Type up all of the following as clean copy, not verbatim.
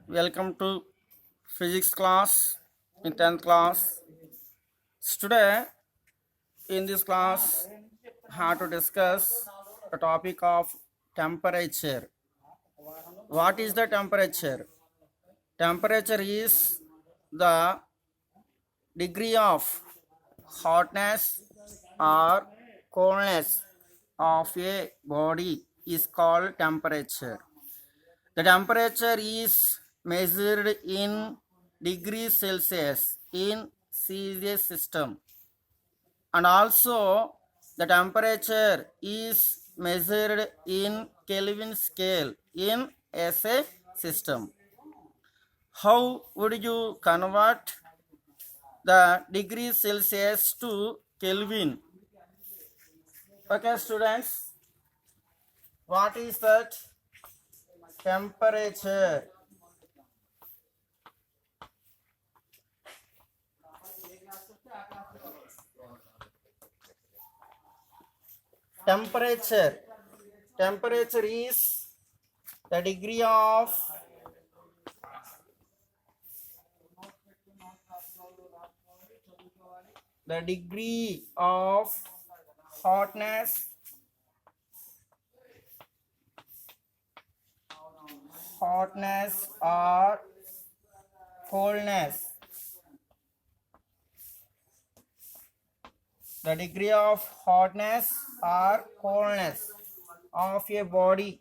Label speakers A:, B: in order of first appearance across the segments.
A: Welcome to physics class in 10th class. Today in this class how to discuss the topic of temperature. What is the temperature? Temperature is the degree of hotness or coldness of a body is called temperature. The temperature is measured in degrees Celsius in Celsius system, and also the temperature is measured in Kelvin scale in SA system. How would you convert the degrees Celsius to Kelvin? Okay, students, what is that temperature? Temperature is the degree of hotness or coldness. The degree of hotness or coldness of a body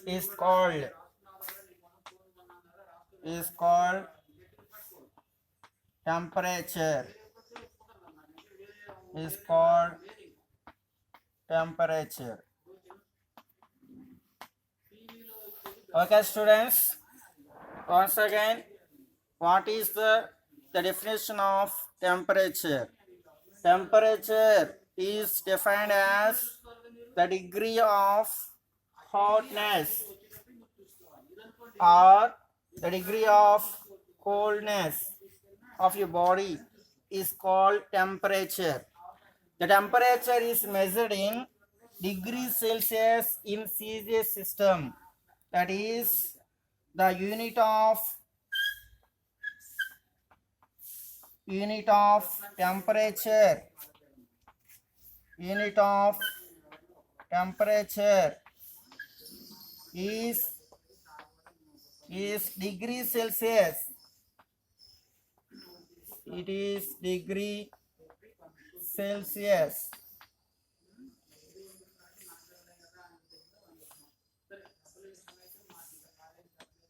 A: is called temperature. Okay, students, once again, what is the definition of temperature? Temperature is defined as the degree of hotness or the degree of coldness of your body is called temperature. The temperature is measured in degrees Celsius in Celsius system. That is the unit of temperature. Unit of temperature is degrees Celsius. It is degree Celsius.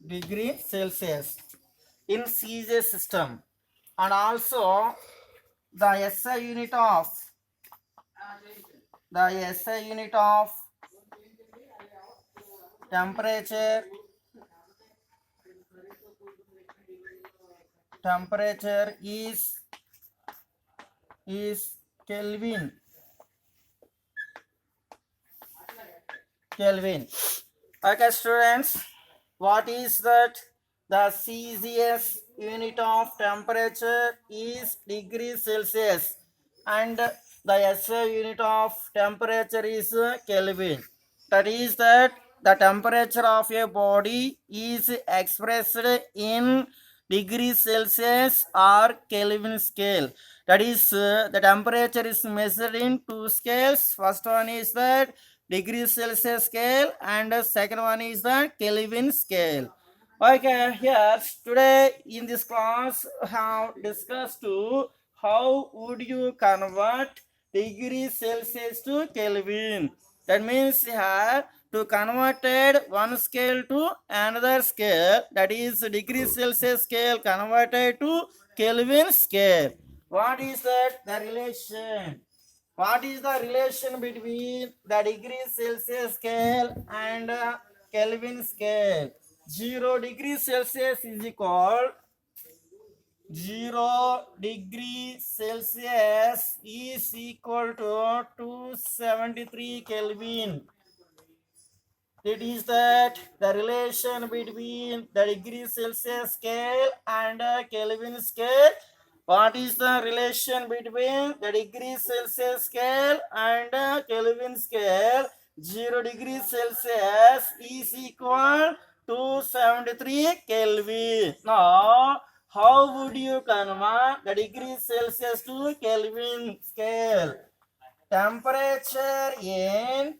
A: Degree Celsius in Celsius system, and also the SI unit of temperature is Kelvin. Okay, students, what is that? The Celsius unit of temperature is degrees Celsius, and the SI unit of temperature is Kelvin. That is that the temperature of a body is expressed in degrees Celsius or Kelvin scale. That is, the temperature is measured in two scales. First one is that degrees Celsius scale, and the second one is the Kelvin scale. Okay, here today in this class have discussed to how would you convert degrees Celsius to Kelvin. That means here to converted one scale to another scale, that is degrees Celsius scale converted to Kelvin scale. What is that? The relation. What is the relation between the degrees Celsius scale and Kelvin scale? 0 degrees Celsius is equal 0 degree Celsius is equal to 273 Kelvin. It is that the relation between the degree Celsius scale and Kelvin scale. What is the relation between the degree Celsius scale and Kelvin scale? 0 degree Celsius is equal to 73 Kelvin. Now, how would you convert the degree Celsius to Kelvin scale? Temperature in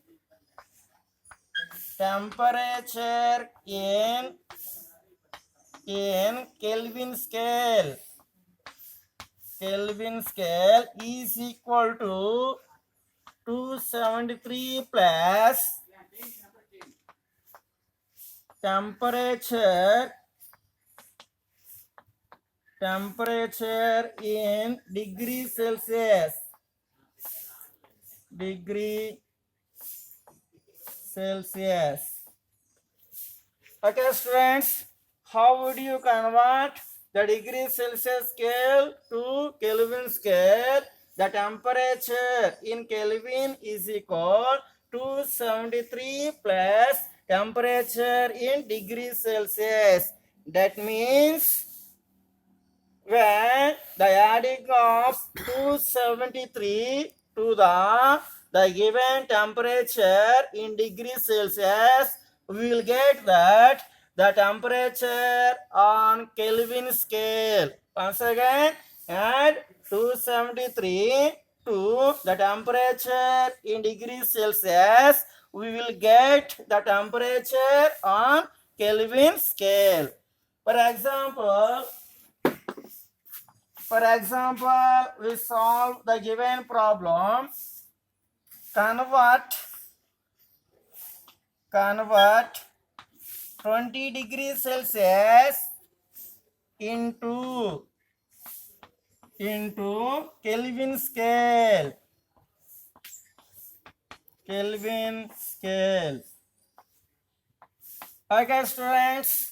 A: Kelvin scale. Kelvin scale is equal to 273 plus temperature in degree Celsius. Degree Celsius. Okay, students, how would you convert the degree Celsius scale to Kelvin scale? The temperature in Kelvin is equal to 73 plus temperature in degree Celsius. That means when the adding of 273 to the given temperature in degrees Celsius, we will get that the temperature on Kelvin scale. Once again, add 273 to the temperature in degrees Celsius, we will get the temperature on Kelvin scale. For example, we solve the given problem. Convert 20 degrees Celsius into Kelvin scale. Okay, students,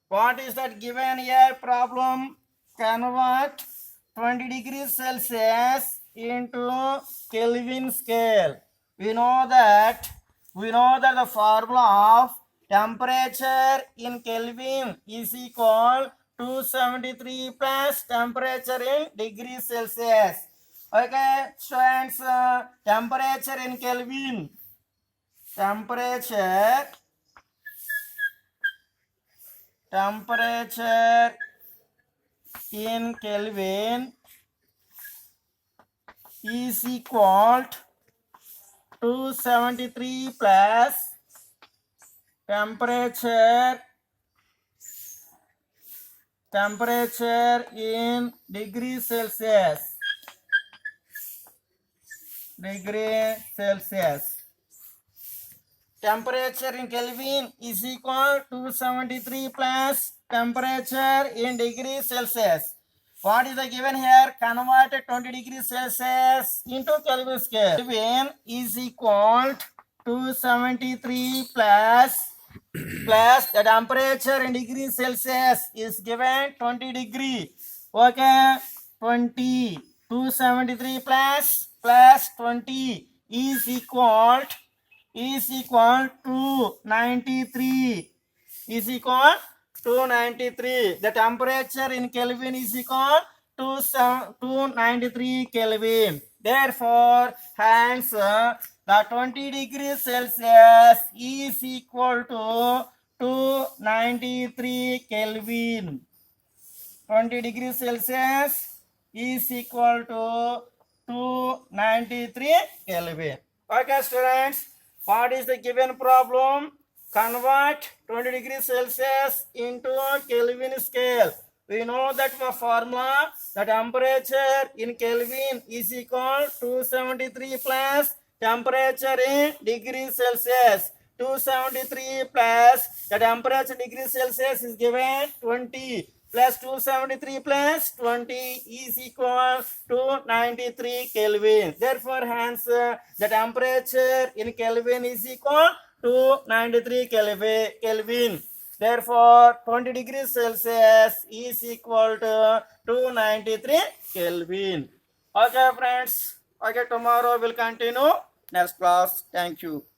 A: what is that given here problem? Convert 20 degrees Celsius into Kelvin scale. We know that the formula of temperature in Kelvin is equal to 73 plus temperature in degrees Celsius. Okay, students, temperature in Kelvin. Temperature in Kelvin is equal to 73 plus temperature in degrees Celsius. Temperature in Kelvin is equal to 73 plus temperature in degrees Celsius. What is the given here? Convert 20 degrees Celsius into Kelvin scale. Kelvin is equal to 73 plus the temperature in degrees Celsius is given 20 degree. Okay, 20. 273 plus 20 is equal to 93. The temperature in Kelvin is equal to 93 Kelvin. Therefore, hence the 20 degrees Celsius is equal to 293 Kelvin. 20 degrees Celsius is equal to 293 Kelvin. Okay, students, what is the given problem? Convert 20 degrees Celsius into Kelvin scale. We know that for formula, the temperature in Kelvin is equal to 73 plus temperature in degrees Celsius. 273 plus the temperature degrees Celsius is given 20 plus 273 plus 20 is equal to 93 Kelvin. Therefore, hence the temperature in Kelvin is equal to 93 Kelvin. Therefore, 20 degrees Celsius is equal to 293 Kelvin. Okay, friends. Okay, tomorrow we'll continue next class. Thank you.